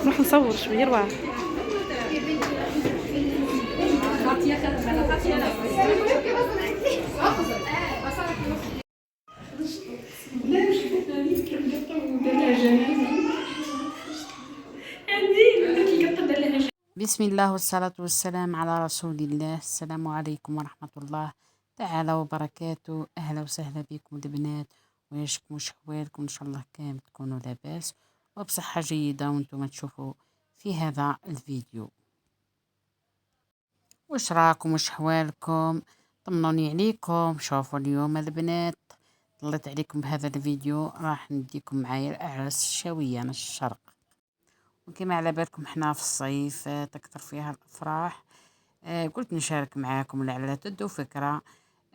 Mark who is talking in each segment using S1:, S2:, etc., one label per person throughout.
S1: نروح نصور شويه روعه.
S2: بسم الله والصلاة والسلام على رسول الله. السلام عليكم ورحمة الله تعالى وبركاته. أهلا وسهلا بكم البنات، ويشكم وش حوالكم؟ إن شاء الله كامل تكونوا لاباس وبصحة جيدة وانتم تشوفوا في هذا الفيديو. وش راكم؟ وش حوالكم؟ طمنوني عليكم. شوفوا اليوم البنات طلعت عليكم بهذا الفيديو، راح نديكم معايا الأعراس الشاوية من الشرق. وكما على بالكم احنا في الصيف تكثر فيها الافراح. قلت نشارك معاكم لعل تدوا فكرة.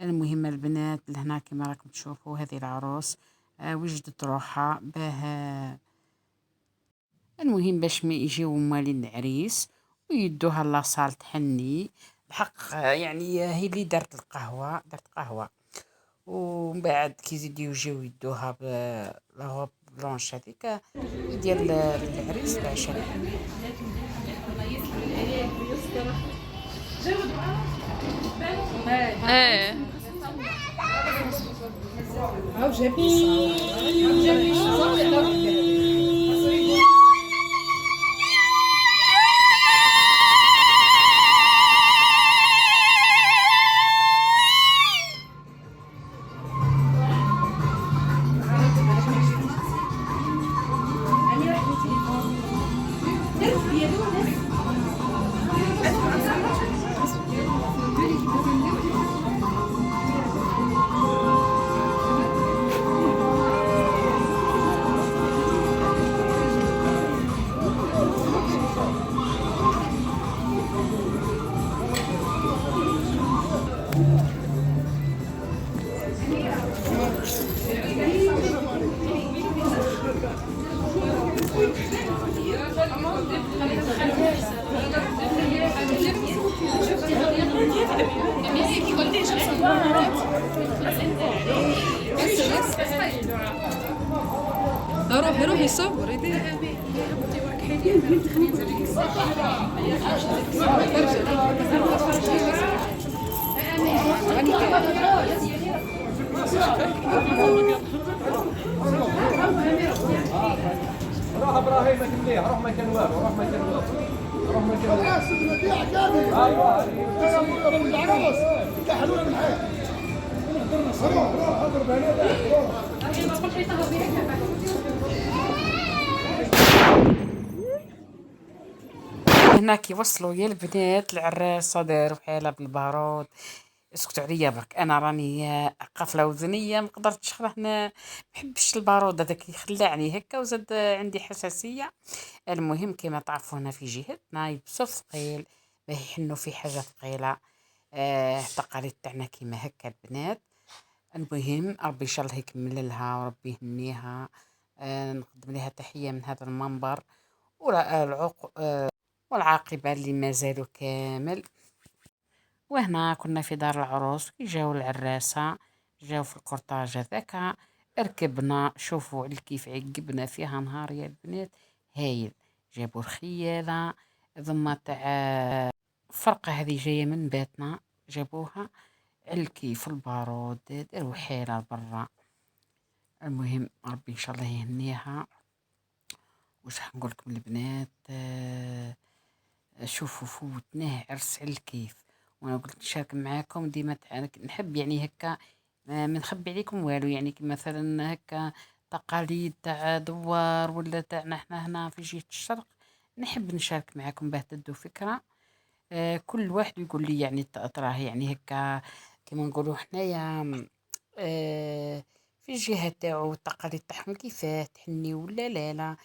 S2: المهم البنات لهنا كما راكم تشوفوا هذه العروس وجدت روحها بها. المهم باش ما يجيو موالين العريس ويدوها لاصال تحني الحق. يعني هي اللي دارت القهوة، دارت قهوة ومن بعد كي يزيدو يجيو يدوها بلاغوب بلونش هذيك ديال العريس العشاء.
S1: ايه
S3: روح يصور
S4: روح ابراهيم مكان، روح مكان والو، روح مكان والو، روح مكان والو. ايوا العروس كحلوه بالحياه. روح اضرب
S2: هناك يوصلوا يا البنات العراسة داروا حالة بالبارود. اسكتوا عليا برك، انا راني قافله وزنيه ما قدرتش هنا، محبش البارود هذاك يخلعني هكا وزاد عندي حساسيه. المهم كما تعرفوا هنا في جهتنا يلبسوا ثقيل باه يحنوا في حاجه ثقيله. التقاليد تاعنا كيما هكا البنات. المهم ربي ان شاء الله يكمل لها وربي يهنيها. نقدم لها تحيه من هذا المنبر والعاقبه اللي ما زالوا كامل. وهنا كنا في دار العروس كي جاو العراسة، جاو في الكورتاج هذاك، ركبنا. شوفوا كيف عقبنا فيها نهار يا البنات هايل. جابوا الخيالة ثم تاع فرقة هذه جاية من بيتنا، جابوها الكيف البارود داروا حيلة برا. المهم ربي ان شاء الله يهنيها. وش حنقولكم البنات، شوفوا فوتناه عرس على الكيف. وانا قلت نشارك معاكم ديما نحب يعني هكا ما نخبي عليكم والو. يعني مثلا هكا تقاليد تاع دوار ولا تاعنا احنا هنا في جهة الشرق نحب نشارك معاكم باه تدوا فكرة. كل واحد يقول لي يعني تراه يعني هكا كما نقولوا حنايا في الجهة تاعو التقاليد تاعهم كيفاه تحني ولا لا.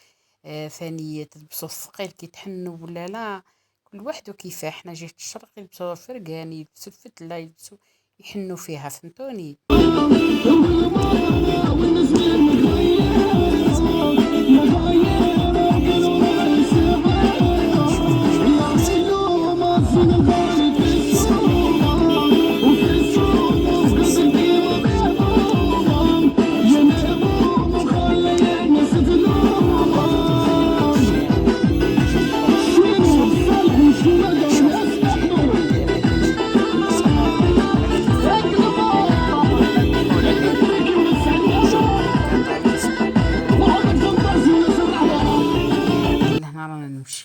S2: ثانية تلبسوا الثقيل كي تحنوا ولا لا. كل واحد وكيفاه. حنا جهة الشرق يلبسوا فرقان، يلبسوا الفتلة، يلبسوا يحنوا فيها، فهمتوني؟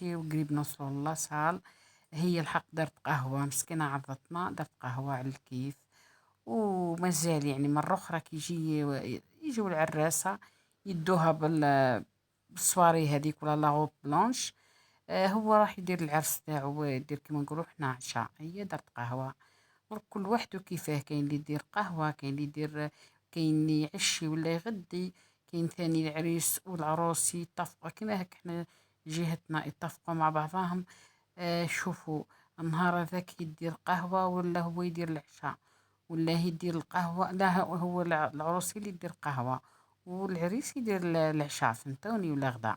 S2: نمشي وقريب نوصلوا لاصال. هي الحق درت قهوة مسكينة عضتنا، درت قهوة على الكيف. ومازال يعني مرة أخرى كي يجيو العراسة يدوها بالصواري هذيك ولا لاغوب بلانش. هو راح يدير العرس تاعو، يدير كيما نقولوا حنا عشاء. هي درت قهوة، كل واحد وكيفاه، كاين اللي يدير قهوة، كاين اللي يدير، كاين اللي يعشي ولا يغدي، كاين ثاني العريس والعروس يتفقوا كيما هك حنا جهتنا يتفقوا مع بعضهم. شوفوا النهار هذاك يدير قهوة ولا هو يدير العشاء، ولا يدير القهوة، لا هو العروس اللي يدير قهوة والعريس يدير العشاء، فهمتوني، ولا غدا.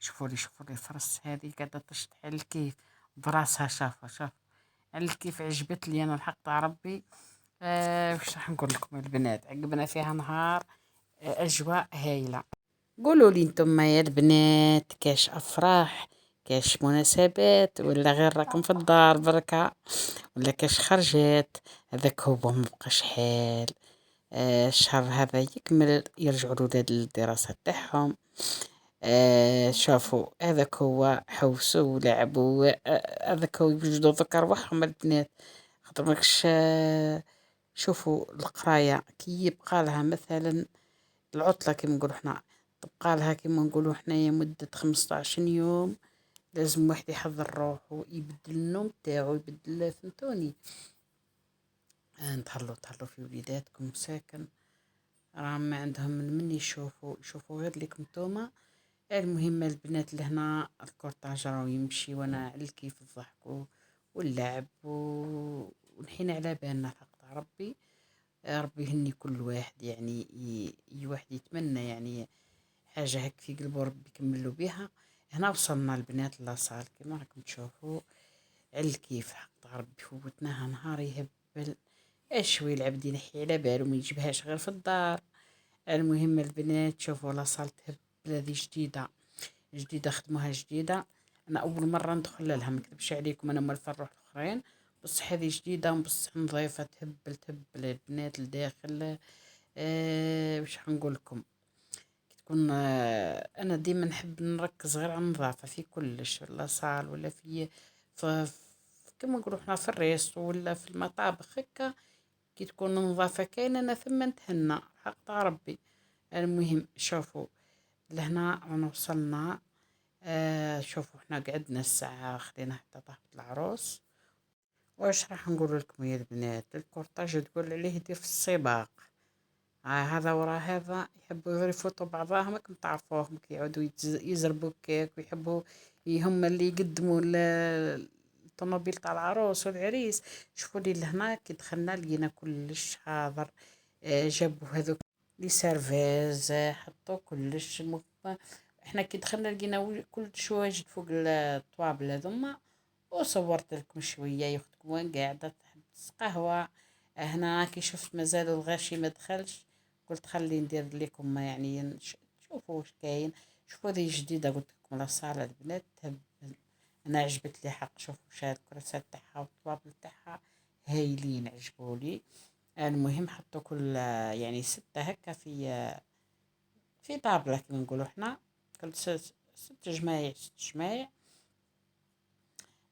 S2: شوفوا لي الفرص هذه قاعدة تشطح على الكيف براسها. شوف على الكيف عجبت لي انا الحق تاع ربي. واش راح نقول لكم البنات، عقبنا فيها نهار، اجواء هايله. قولوا لي انتم يا البنات، كاش افراح، كاش مناسبات، ولا غير راكم في الدار بركه، ولا كاش خرجات؟ هذاك هو مبقاش حال. الشهر هذا يكمل يرجعوا الولاد للدراسة تاعهم. شافوا هذاك هو حوسوا ولعبوا. هذاك هو يوجدوا ذكر وحهم البنات، خاطر ماكش. شوفوا القراية كي يبقى لها مثلا العطلة كيما نقولوا حنا، تبقى لها كيما نقولوا حنايا مدة 15 يوم، لازم واحد يحضر روحه، يبدل النوم تاعو، يبدل، فهمتوني. تهلو في وليداتكم ساكن، راهم ما عندهم من يشوفوا غير ليكم نتوما. المهم البنات لهنا الكورتاج راهو يمشي، وانا على كيف الضحك واللعب ونحين على بالنا الحق تاع ربي. ربي يهني كل واحد، يعني واحد يتمنى يعني حاجة هك في قلبه ربي يكملوا بها. هنا وصلنا البنات لاصال كما راكم تشوفوا على الكيف، الحق تاع ربي فوتناها نهار يهبل. شوي العبد ينحي على باله ما يجيبهاش غير في الدار. المهم البنات شوفوا لاصال تهبل، هذه جديدة خدموها جديدة. انا اول مرة ندخل لها، ما نكذبش عليكم، انا مال نروح الاخرين، بصح هذه جديدة بصح نظيفة، تهبل البنات الداخل. واش حنقول لكم، تكون انا ديما نحب نركز غير على النظافة في كلش، ولا صال ولا كما نقولوا حنا في الريس ولا في المطابخ هكا، كي تكون النظافة كاينة انا ثم نتهنى حق تاع ربي. المهم شوفوا لهنا رانا وصلنا. شوفوا حنا قعدنا الساعة خلينا حتى طاحت العروس. واش راح نقول لكم يا البنات، الكورتاج تقول عليه يدير في السباق. هذا ورا هذا يحبوا غير يفوتوا بعضاهم، راكم تعرفوهم كي يعودوا يزربوا كيك، ويحبوا هم اللي يقدموا الطوموبيل تاع العروس والعريس. شوفوا لي لهنا كي دخلنا لقينا كلش حاضر. جابوا هذوك لي سيرفيز، حطوا كلش. احنا كي دخلنا لقينا كلش واجد فوق الطوابل هذوما، وصورت لكم شويه. يا اختكم وين قاعده تحبس قهوه هنا، كي شفت مازال الغاشي ما دخلش قلت خلي ندير لكم يعني شوفوا واش كاين. شوفوا هذه جديده قلت لكم لا صاله البنات تهبل، انا عجبت لي حق. شوفوا شاد الكراسات تاعها والطوابل تاعها هايلين عجبولي. المهم حطوا كل يعني 6 هكا في طابله كما نقولوا حنا، كل 6 جمايع 6 جمايع.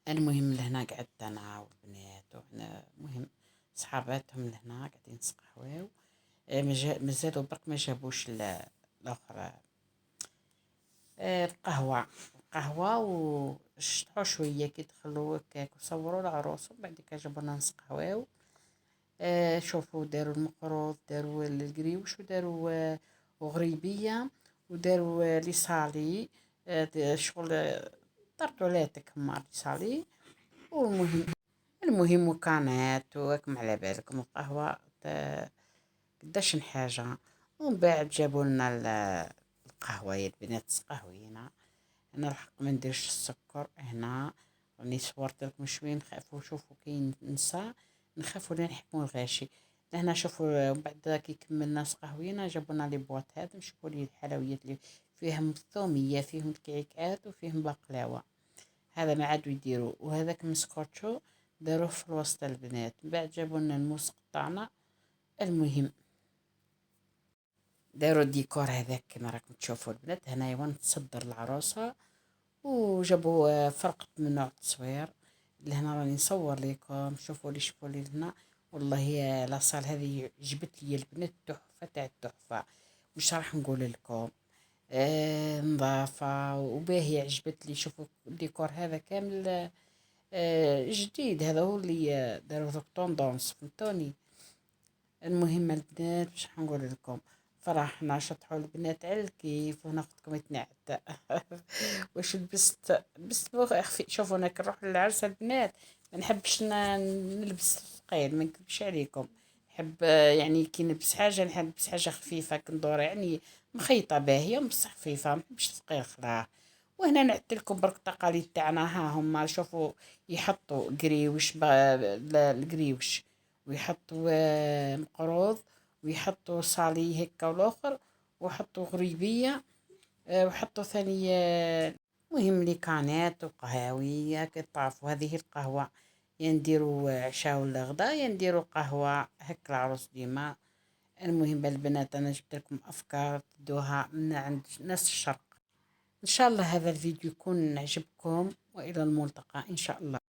S2: المهم لهنا قعدت انا والبنات، وحنا مهم صحاباتهم لهنا قاعدين نسقهواو. مازالوا برك ما جابوش الاخرى. القهوه وشطحوا شويه كي دخلوا هكاك وصوروا العروس، ومن بعد جابونا نسقهواو. شوفوا داروا المقروض، داروا القريوش، وداروا وغريبيه، وداروا لي صالي. شغل طرطولاتك هما لي صالي. المهم وكانات وكم على بالكم القهوه قداش حاجه. ومن بعد جابوا لنا القهوه يا البنات سقهوينا. انا الحق ما نديرش السكر هنا، راني صورت لكم شويه نخافوا. شوفوا كاين نساء نخافوا لا نحكموا الغاشي. لهنا شوفوا بعد كي كملنا سقهوينا جابونا لي بواط هذا. شوفوا لي الحلويات اللي فيهم الثوميه، فيهم الكعكات، وفيهم بقلاوه. هذا ما عادوا يديروا. وهذاك مسكوتشو داروه في الوسط البنات. من بعد جابوا لنا الموس قطعنا. المهم داروا الديكور هذاك كما راكم تشوفوا البنات. هنايا وين تصدر العروسه وجابوا فرقة من نوع التصوير. لهنا راني نصور لكم، شوفوا لي هنا. والله يا لاصال هذه جبت لي البنات تحفة تاع التحفة، مش راح نقول لكم. نظافة وباهية، عجبت لي. شوفوا الديكور هذا كامل جديد، هذا هو اللي داروا ذوك طوندونس، فهمتوني. المهم البنات مش حنقول لكم، فرحنا شطحوا البنات على الكيف وناخدكم يتنعت. واش لبست اخفي. شوفوا انا كنروح للعرس البنات ما نحبش نلبس ثقيل، ما نكذبش عليكم. نحب يعني كي نلبس حاجه نحب نلبس حاجه خفيفه كندور، يعني مخيطه باهيه بصح خفيفه، ما نحبش ثقيل خلاص. وهنا نعت لكم برك التقاليد تاعنا. ها هما شوفوا يحطوا قريوش القريوش، ويحطوا مقروض، ويحطوا صالي هكا والاخر، ويحطوا غريبيه، وحطوا ثاني مهم لي كانات وقهاوي كطاف. وهذه القهوة ينديروا عشاء ولا غدا، ينديروا قهوة هك العروس ديما. المهم البنات انا جبت لكم افكار تدوها من عند ناس الشرق. ان شاء الله هذا الفيديو يكون عجبكم، والى الملتقى ان شاء الله.